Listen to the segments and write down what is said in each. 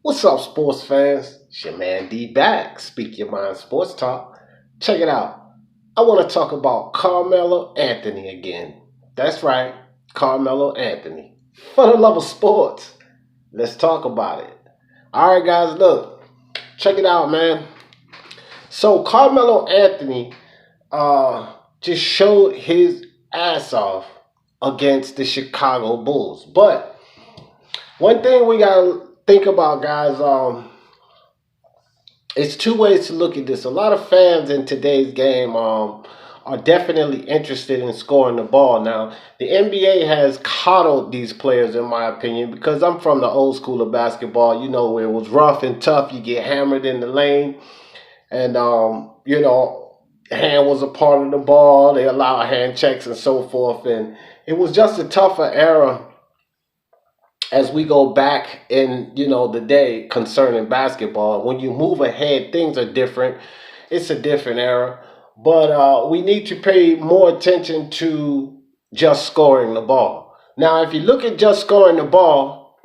What's up, sports fans? It's your man D back. Speak Your Mind Sports Talk. Check it out. I want to talk about Carmelo Anthony again. That's right, Carmelo Anthony. For the love of sports, let's talk about it. All right, guys, look, check it out, man. So Carmelo Anthony just showed his ass off against the Chicago Bulls. But one thing we gotta think about, guys, it's two ways to look at this. A lot of fans in today's game are definitely interested in scoring the ball. Now, the NBA has coddled these players, in my opinion, because I'm from the old school of basketball. You know, where it was rough and tough. You get hammered in the lane, and hand was a part of the ball. They allow hand checks and so forth, and it was just a tougher era as we go back in the day concerning basketball. When you move ahead, things are different. It's a different era, but we need to pay more attention to just scoring the ball. Now, if you look at just scoring the ball,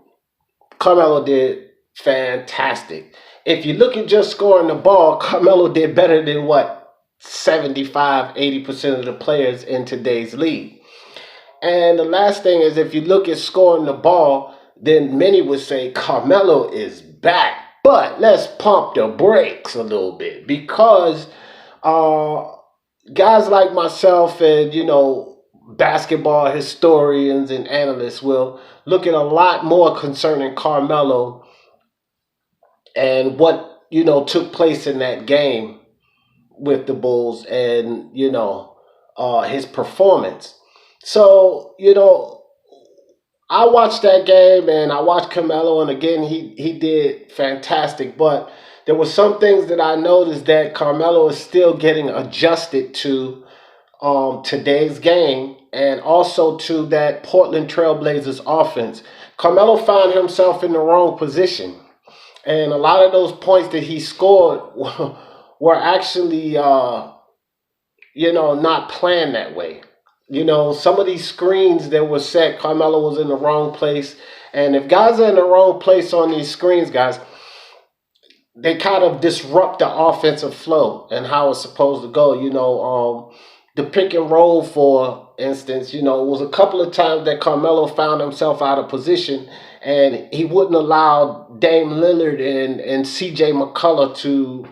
Carmelo did fantastic. If you look at just scoring the ball, Carmelo did better than what 75-80% of the players in today's league. And the last thing is, if you look at scoring the ball, then many would say Carmelo is back. But let's pump the brakes a little bit, because uh, guys like myself and, basketball historians and analysts will look at a lot more concerning Carmelo and what, took place in that game with the Bulls and, his performance. So, I watched that game and I watched Carmelo, and again, he did fantastic. But there were some things that I noticed that Carmelo is still getting adjusted to today's game, and also to that Portland Trailblazers offense. Carmelo found himself in the wrong position, and a lot of those points that he scored were actually, not planned that way. Some of these screens that were set, Carmelo was in the wrong place. And if guys are in the wrong place on these screens, guys, they kind of disrupt the offensive flow and how it's supposed to go. The pick and roll, for instance, it was a couple of times that Carmelo found himself out of position, and he wouldn't allow Dame Lillard and CJ McCullough to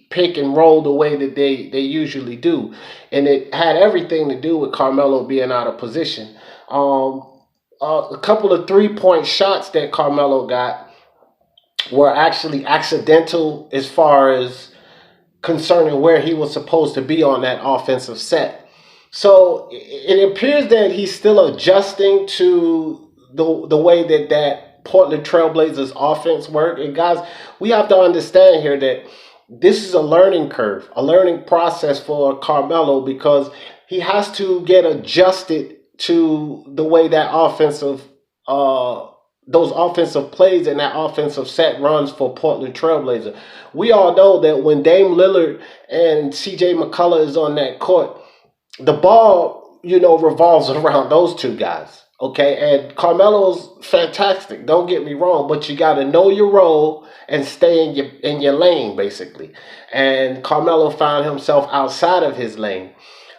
pick and roll the way that they usually do. And it had everything to do with Carmelo being out of position. A couple of 3-point shots that Carmelo got were actually accidental as far as concerning where he was supposed to be on that offensive set. So it appears that he's still adjusting to the way that Portland Trailblazers offense work. And guys, we have to understand here that this is a learning curve, a learning process for Carmelo, because he has to get adjusted to the way that those offensive plays and that offensive set runs for Portland Trailblazer. We all know that when Dame Lillard and CJ McCullough is on that court, the ball, revolves around those two guys. Okay, and Carmelo's fantastic. Don't get me wrong, but you got to know your role and stay in your lane, basically. And Carmelo found himself outside of his lane.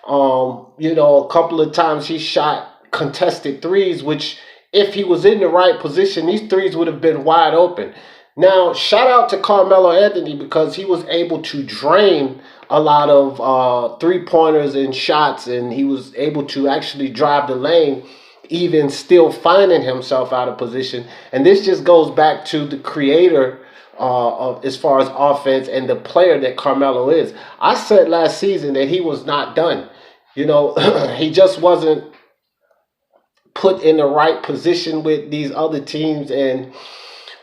A couple of times he shot contested threes, which, if he was in the right position, these threes would have been wide open. Now, shout out to Carmelo Anthony, because he was able to drain a lot of three-pointers and shots, and he was able to actually drive the lane, even still finding himself out of position. And this just goes back to the creator of, as far as offense, and the player that Carmelo is. I said last season that he was not done. He just wasn't put in the right position with these other teams. And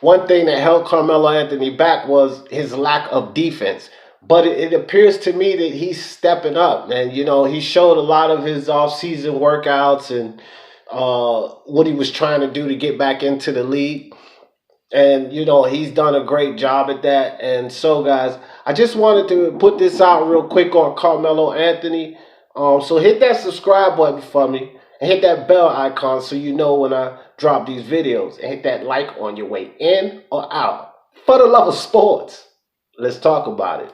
one thing that held Carmelo Anthony back was his lack of defense. But it appears to me that he's stepping up. And, he showed a lot of his off-season workouts and what he was trying to do to get back into the league. And, he's done a great job at that. And so, guys, I just wanted to put this out real quick on Carmelo Anthony. So hit that subscribe button for me, and hit that bell icon so you know when I drop these videos. And hit that like on your way in or out. For the love of sports, let's talk about it.